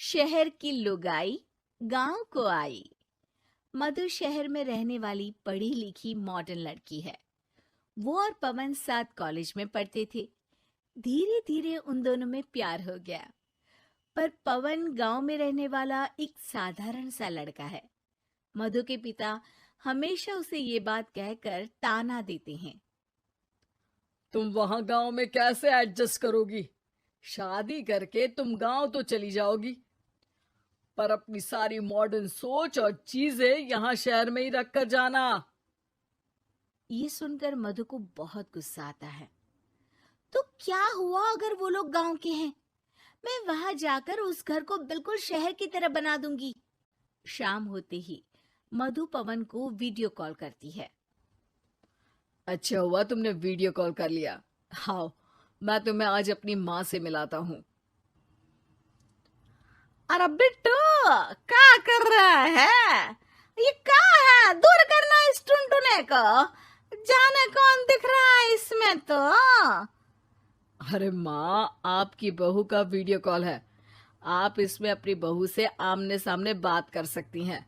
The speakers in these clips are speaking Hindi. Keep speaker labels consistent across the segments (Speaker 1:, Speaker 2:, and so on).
Speaker 1: शहर की लुगाई गांव को आई। मधु शहर में रहने वाली पढ़ी लिखी मॉडर्न लड़की है। वो और पवन साथ कॉलेज में पढ़ते थे। धीरे धीरे उन दोनों में प्यार हो गया। पर पवन गांव में रहने वाला एक साधारण सा लड़का है। मधु के पिता हमेशा उसे ये बात कहकर ताना देते हैं।
Speaker 2: तुम वहां गांव में कैसे एडजस्ट करोगी? शादी करके तुम गांव तो चली जाओगी, पर अपनी सारी मॉडर्न सोच और चीजें यहाँ शहर में ही रख कर जाना।
Speaker 1: ये सुनकर मधु को बहुत गुस्सा आता है। तो क्या हुआ अगर वो लोग गांव के हैं? मैं वहां जाकर उस घर को बिल्कुल शहर की तरह बना दूंगी। शाम होते ही मधु पवन को वीडियो कॉल करती है।
Speaker 2: अच्छा हुआ तुमने वीडियो कॉल कर लिया। हाँ, मैं तुम्हें आज अपनी माँ से मिलाता हूँ।
Speaker 1: अरे बिट्टू, क्या कर रहा है? ये क्या है? दूर करना इस टुनटुने को। जाने कौन दिख रहा है इसमें तो।
Speaker 2: अरे माँ, आपकी बहू का वीडियो कॉल है। आप इसमें अपनी बहू से आमने सामने बात कर सकती हैं।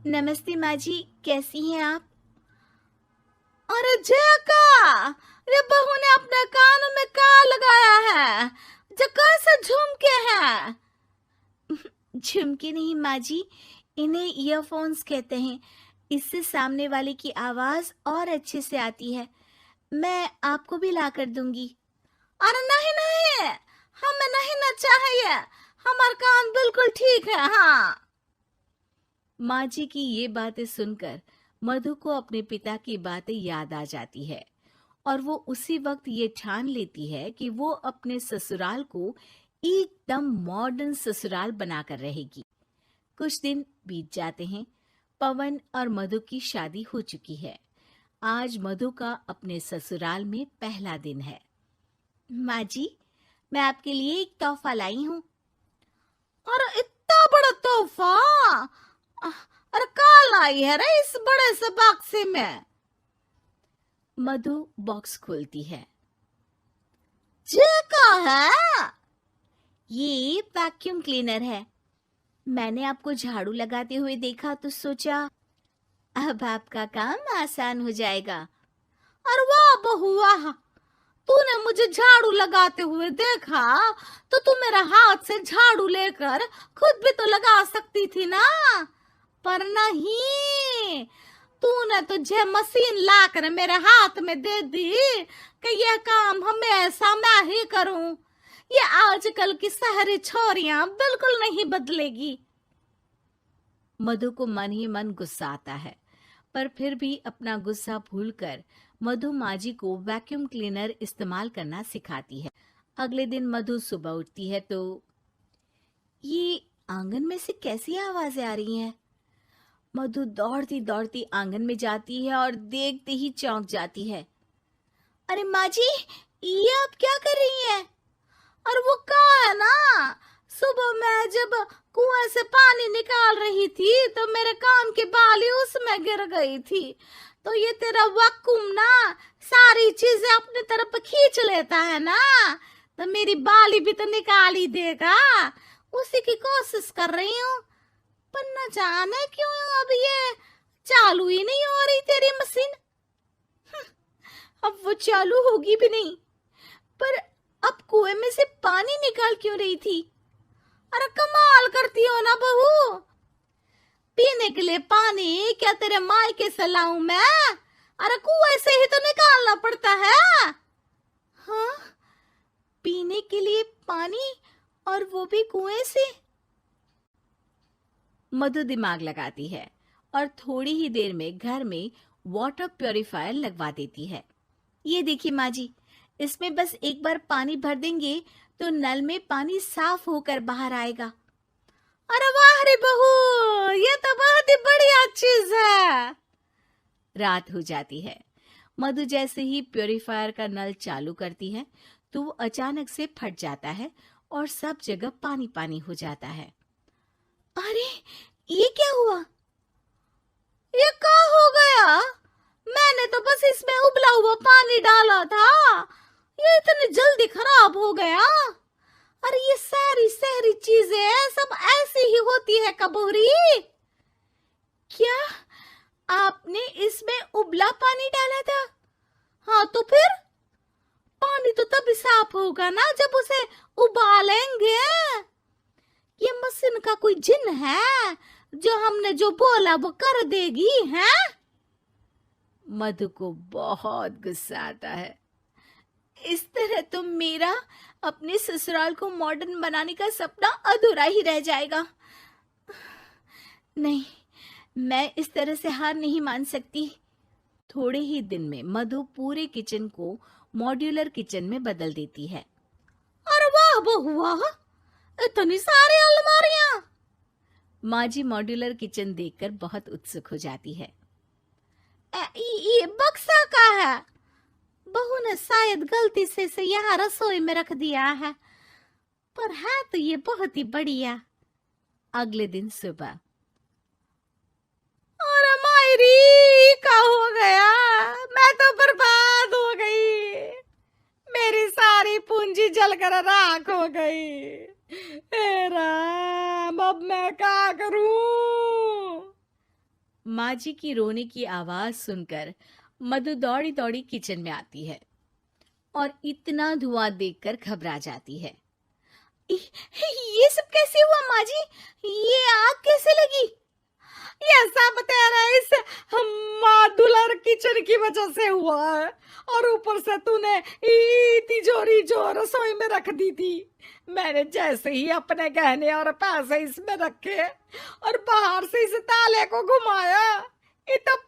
Speaker 1: नमस्ते माँ जी, कैसी हैं आप? अरे जका, ये बहू ने अपने कानों में क्या लगाया है? जो कैसे झुमके हैं? झुमके नहीं माँ जी, इन्हें ईयरफोन्स कहते हैं। इससे सामने वाले की आवाज और अच्छे से आती है। मैं आपको भी ला कर दूंगी। अरे नहीं नहीं, हमें नहीं ना चाहिए। हमारा कान बिल्कुल ठीक है। हाँ। माँ जी की ये बातें सुनकर मधु को अपने पिता की बातें याद आ जाती है और वो उसी वक्त ये ठान लेती है कि वो अपने ससुराल को एकदम मॉडर्न ससुराल बनाकर रहेगी। कुछ दिन बीत जाते हैं। पवन और मधु की शादी हो चुकी है। आज मधु का अपने ससुराल में पहला दिन है। माँ जी, मैं आपके लिए एक तोहफा लाई हूँ। अरे इतना बड़ा तोहफा! अरे क्या लाई है रे इस बड़े से बक्से में? मधु बॉक्स खोलती है। ये क्या है? ये वैक्यूम क्लीनर है। मैंने आपको झाड़ू लगाते हुए देखा तो सोचा अब आपका काम आसान हो जाएगा। अरे वाह बहू वाह, तूने मुझे झाड़ू लगाते हुए देखा तो तू मेरा हाथ से झाड़ू लेकर खुद भी तो लगा सकती थी ना। पर नहीं, तूने तुझे मशीन लाकर मेरे हाथ में दे दी कि यह काम हमेशा मैं ही करूं। ये आजकल की शहरी छोरियां बिल्कुल नहीं बदलेगी। मधु को मन ही मन गुस्सा आता है, पर फिर भी अपना गुस्सा भूलकर मधु माजी को वैक्यूम क्लीनर इस्तेमाल करना सिखाती है। अगले दिन मधु सुबह उठती है तो ये आंगन में से कैसी आवाजें आ रही हैं? मधु दौड़ती दौड़ती आंगन में जाती है और देखते ही चौंक जाती है। अरे माँ जी, ये आप क्या कर रही हैं? और वो कहा है ना, सुबह मैं जब कुएं से पानी निकाल रही थी तो मेरे कान की बाली उसमें गिर गई थी। तो ये तेरा वैक्यूम ना सारी चीजें अपनी तरफ खींच लेता है ना, तो मेरी बाली भी तो निकाल ही देगा। उसी की कोशिश कर रही हूँ, पर न जाने क्यों अब ये चालू ही नहीं हो रही तेरी मशीन। अब वो चालू होगी भी नहीं। पर अब कुएं में से पानी निकाल क्यों रही थी? अरे कमाल करती हो ना बहू। पीने के लिए पानी क्या तेरे मायके से लाऊं मैं? अरे कुएं से ही तो निकालना पड़ता है। हाँ, पीने के लिए पानी, और वो भी कुएं से। मधु दिमाग लगाती है और थोड़ी ही देर में घर में वाटर प्यूरिफायर लगवा देती है। ये देखिए माँ जी, इसमें बस एक बार पानी भर देंगे तो नल में पानी साफ होकर बाहर आएगा। अरे वाह रे बहू, ये तो बहुत ही बढ़िया चीज है। रात हो जाती है। मधु जैसे ही प्यूरिफायर का नल चालू करती है तो वो अचानक से फट जाता है और सब जगह पानी पानी हो जाता है। अरे ये क्या हुआ? ये क्या हो गया? मैंने तो बस इसमें उबला हुआ पानी डाला था, ये इतनी जल्दी खराब हो गया। अरे ये सारी शहरी चीजें सब ऐसी ही होती है कबूरी। क्या आपने इसमें उबला पानी डाला था? हाँ तो फिर पानी तो तभी साफ होगा ना जब उसे उबालेंगे। ये मशीन का कोई जिन है जो हमने जो बोला वो कर देगी है? मधु को बहुत गुस्सा आता है। इस तरह तो मेरा अपने ससुराल को मॉडर्न बनाने का सपना अधूरा ही रह जाएगा। नहीं, मैं इस तरह से हार नहीं मान सकती। थोड़े ही दिन में मधु पूरे किचन को मॉड्यूलर किचन में बदल देती है। अरे वाह बहुआ, इतनी सारी अलमारियां! माँ जी मॉड्यूलर किचन देखकर बहुत उत्सुक हो जाती है। ये बक्सा का है। बहू ने शायद गलती से इसे यहाँ रसोई में रख दिया है, पर है तो ये बहुत ही बढ़िया। अगले दिन सुबह, अरे मायरी क्या हो गया? मैं तो बर्बाद हो गई। मेरी सारी पूंजी जलकर राख हो गई। हे राम, अब मैं क्या करूं? माँ जी की रोने की आवाज सुनकर मधु दौड़ी दौड़ी किचन में आती है और इतना धुआं देखकर घबरा जाती है। ये सब कैसे हुआ माँ जी? ये आग कैसे लगी? ये सब तेरा इस मॉड्यूलर किचन की वजह से हुआ है, और ऊपर से तूने तिजोरी जो रसोई में रख दी थी, मैंने जैसे ही अपने गहने और पैसे इसमें रखे और बाहर से इस ताले को घुमाया, ये तो